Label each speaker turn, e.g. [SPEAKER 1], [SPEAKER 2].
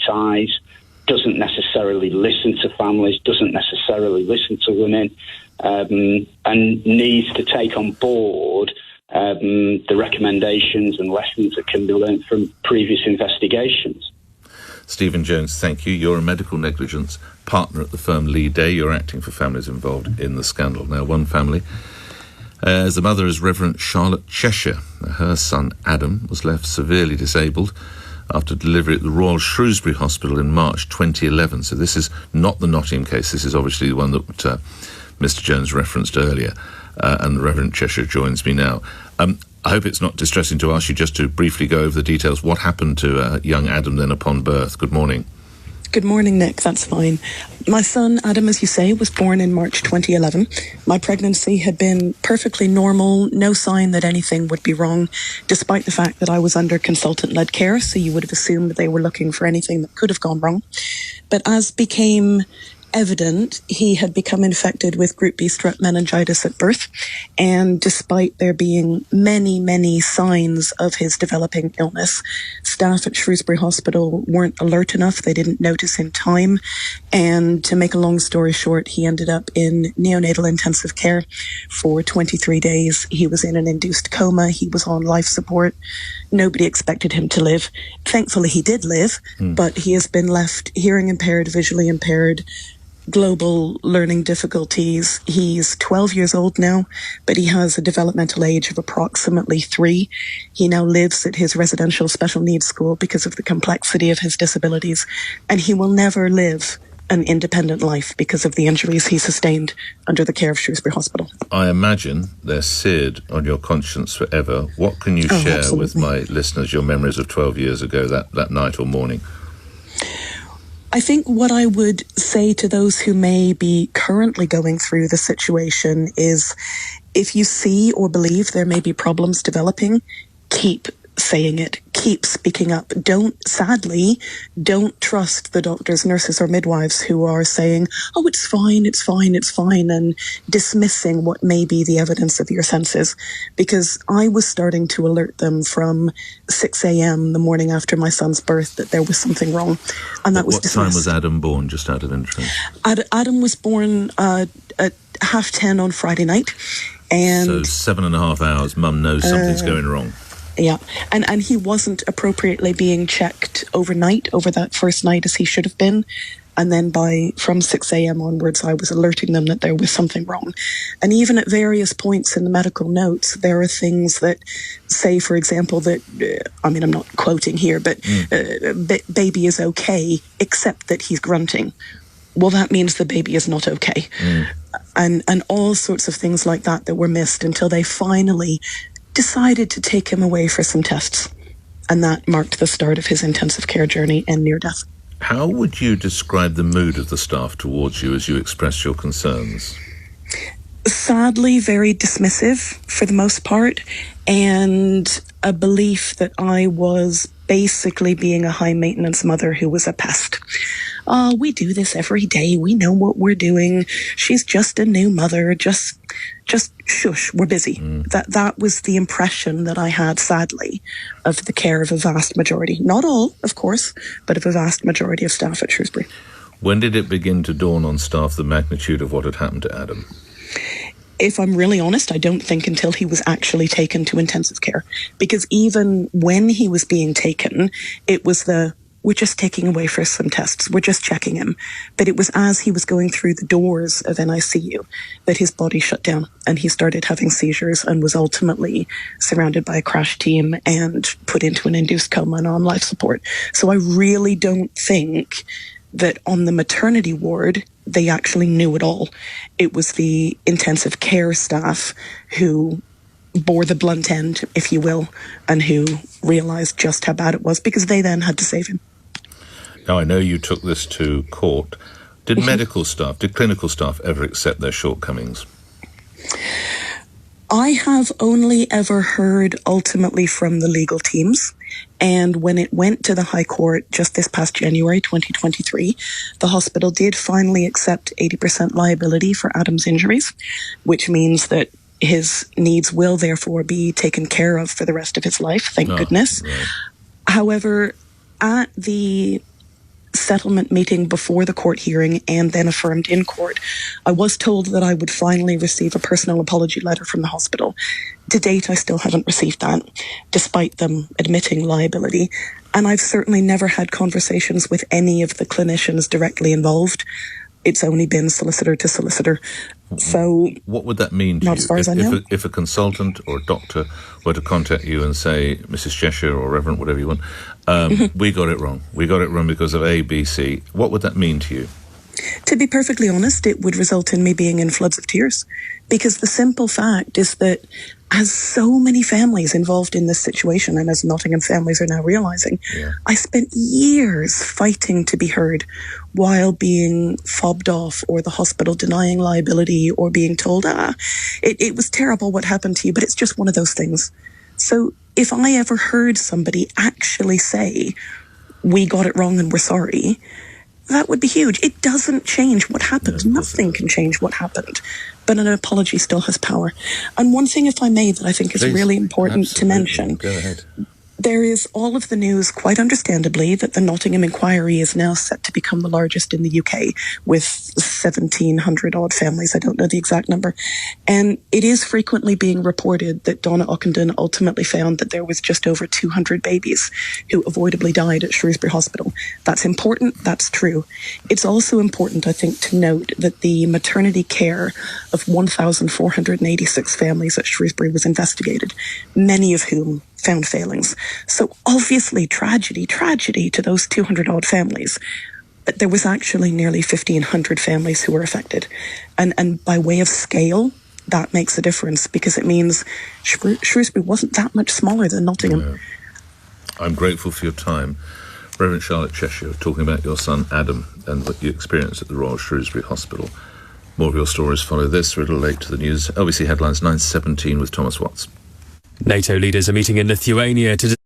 [SPEAKER 1] ties, doesn't necessarily listen to families, doesn't necessarily listen to women, and needs to take on board the recommendations and lessons that can be learned from previous investigations.
[SPEAKER 2] Stephen Jones, thank you. You're a medical negligence partner at the firm Lee Day. You're acting for families involved in the scandal. Now, one family, the mother is Reverend Charlotte Cheshire. Her son Adam was left severely disabled after delivery at the Royal Shrewsbury Hospital in March 2011. So this is not the Nottingham case. This is obviously the one that Mr. Jones referenced earlier. And Reverend Cheshire joins me now. I hope it's not distressing to ask you just to briefly go over the details. What happened to young Adam then upon birth? Good morning.
[SPEAKER 3] Good morning, Nick. That's fine. My son, Adam, as you say, was born in March 2011. My pregnancy had been perfectly normal, no sign that anything would be wrong, despite the fact that I was under consultant-led care, so you would have assumed they were looking for anything that could have gone wrong. But as became evident, he had become infected with Group B strep meningitis at birth, and despite there being many signs of his developing illness, staff at Shrewsbury Hospital weren't alert enough. They didn't notice in time, and to make a long story short, he ended up in neonatal intensive care for 23 days. He was in an induced coma. He was on life support. Nobody expected him to live. Thankfully, he did live, but he has been left hearing impaired, visually impaired, global learning difficulties. He's 12 years old now, but he has a developmental age of approximately 3. He now lives at his residential special needs school because of the complexity of his disabilities, and he will never live an independent life because of the injuries he sustained under the care of Shrewsbury Hospital.
[SPEAKER 2] I imagine they're seared on your conscience forever. What can you share
[SPEAKER 3] absolutely.
[SPEAKER 2] with my listeners, your memories of 12 years ago, that night or morning?
[SPEAKER 3] I think what I would say to those who may be currently going through the situation is, if you see or believe there may be problems developing, keep saying it, keep speaking up. Don't trust the doctors, nurses or midwives who are saying, oh, it's fine, and dismissing what may be the evidence of your senses. Because I was starting to alert them from 6 a.m. the morning after my son's birth that there was something wrong, and that was dismissed.
[SPEAKER 2] What time was Adam born, just out of interest?
[SPEAKER 3] Adam was born at 10:30 on Friday night. And
[SPEAKER 2] so 7.5 hours, Mum knows something's going wrong.
[SPEAKER 3] Yeah, and he wasn't appropriately being checked overnight, over that first night, as he should have been. And then from 6 a.m. onwards, I was alerting them that there was something wrong. And even at various points in the medical notes, there are things that say, for example, that, I'm not quoting here, but baby is okay, except that he's grunting. Well, that means the baby is not okay. And all sorts of things like that were missed until they finally decided to take him away for some tests. And that marked the start of his intensive care journey and near death.
[SPEAKER 2] How would you describe the mood of the staff towards you as you expressed your concerns?
[SPEAKER 3] Sadly, very dismissive for the most part, and a belief that I was basically being a high-maintenance mother who was a pest. Oh, we do this every day. We know what we're doing. She's just a new mother. Just shush, we're busy. That was the impression that I had, sadly, of the care of a vast majority. Not all, of course, but of a vast majority of staff at Shrewsbury.
[SPEAKER 2] When did it begin to dawn on staff the magnitude of what had happened to Adam?
[SPEAKER 3] If I'm really honest, I don't think until he was actually taken to intensive care. Because even when he was being taken, it was we're just taking away for some tests. We're just checking him. But it was as he was going through the doors of NICU that his body shut down and he started having seizures and was ultimately surrounded by a crash team and put into an induced coma and on life support. So I really don't think that on the maternity ward they actually knew it all. It was the intensive care staff who bore the blunt end, if you will, and who realised just how bad it was, because they then had to save him.
[SPEAKER 2] Now, I know you took this to court. Did medical staff, did clinical staff ever accept their shortcomings?
[SPEAKER 3] I have only ever heard ultimately from the legal teams. And when it went to the High Court just this past January 2023, the hospital did finally accept 80% liability for Adam's injuries, which means that his needs will therefore be taken care of for the rest of his life, thank goodness.
[SPEAKER 2] Right.
[SPEAKER 3] However, at the settlement meeting before the court hearing and then affirmed in court, I was told that I would finally receive a personal apology letter from the hospital. To date, I still haven't received that, despite them admitting liability. And I've certainly never had conversations with any of the clinicians directly involved. It's only been solicitor to solicitor. So,
[SPEAKER 2] what would that mean to
[SPEAKER 3] not
[SPEAKER 2] you?
[SPEAKER 3] as far as I know.
[SPEAKER 2] If a consultant or a doctor were to contact you and say, Mrs. Cheshire or Reverend, whatever you want, we got it wrong. We got it wrong because of A, B, C. What would that mean to you?
[SPEAKER 3] To be perfectly honest, it would result in me being in floods of tears. Because the simple fact is that as so many families involved in this situation, and as Nottingham Families are now realising, I spent years fighting to be heard while being fobbed off, or the hospital denying liability, or being told, it was terrible what happened to you, but it's just one of those things. So if I ever heard somebody actually say, we got it wrong and we're sorry, that would be huge. It doesn't change what happened. Nothing can change what happened. But an apology still has power. And one thing, if I may, that I think is really important to mention.
[SPEAKER 2] Go ahead.
[SPEAKER 3] There is all of the news, quite understandably, that the Nottingham inquiry is now set to become the largest in the UK, with 1,700 odd families. I don't know the exact number. And it is frequently being reported that Donna Ockenden ultimately found that there was just over 200 babies who avoidably died at Shrewsbury Hospital. That's important. That's true. It's also important, I think, to note that the maternity care of 1,486 families at Shrewsbury was investigated, many of whom found failings. So obviously tragedy to those 200 odd families. But there was actually nearly 1,500 families who were affected. And by way of scale, that makes a difference, because it means Shrewsbury wasn't that much smaller than Nottingham.
[SPEAKER 2] Yeah. I'm grateful for your time. Reverend Charlotte Cheshire, talking about your son Adam and what you experienced at the Royal Shrewsbury Hospital. More of your stories follow this. We're a little late to the news. LBC Headlines 9:17 with Thomas Watts.
[SPEAKER 4] NATO leaders are meeting in Lithuania to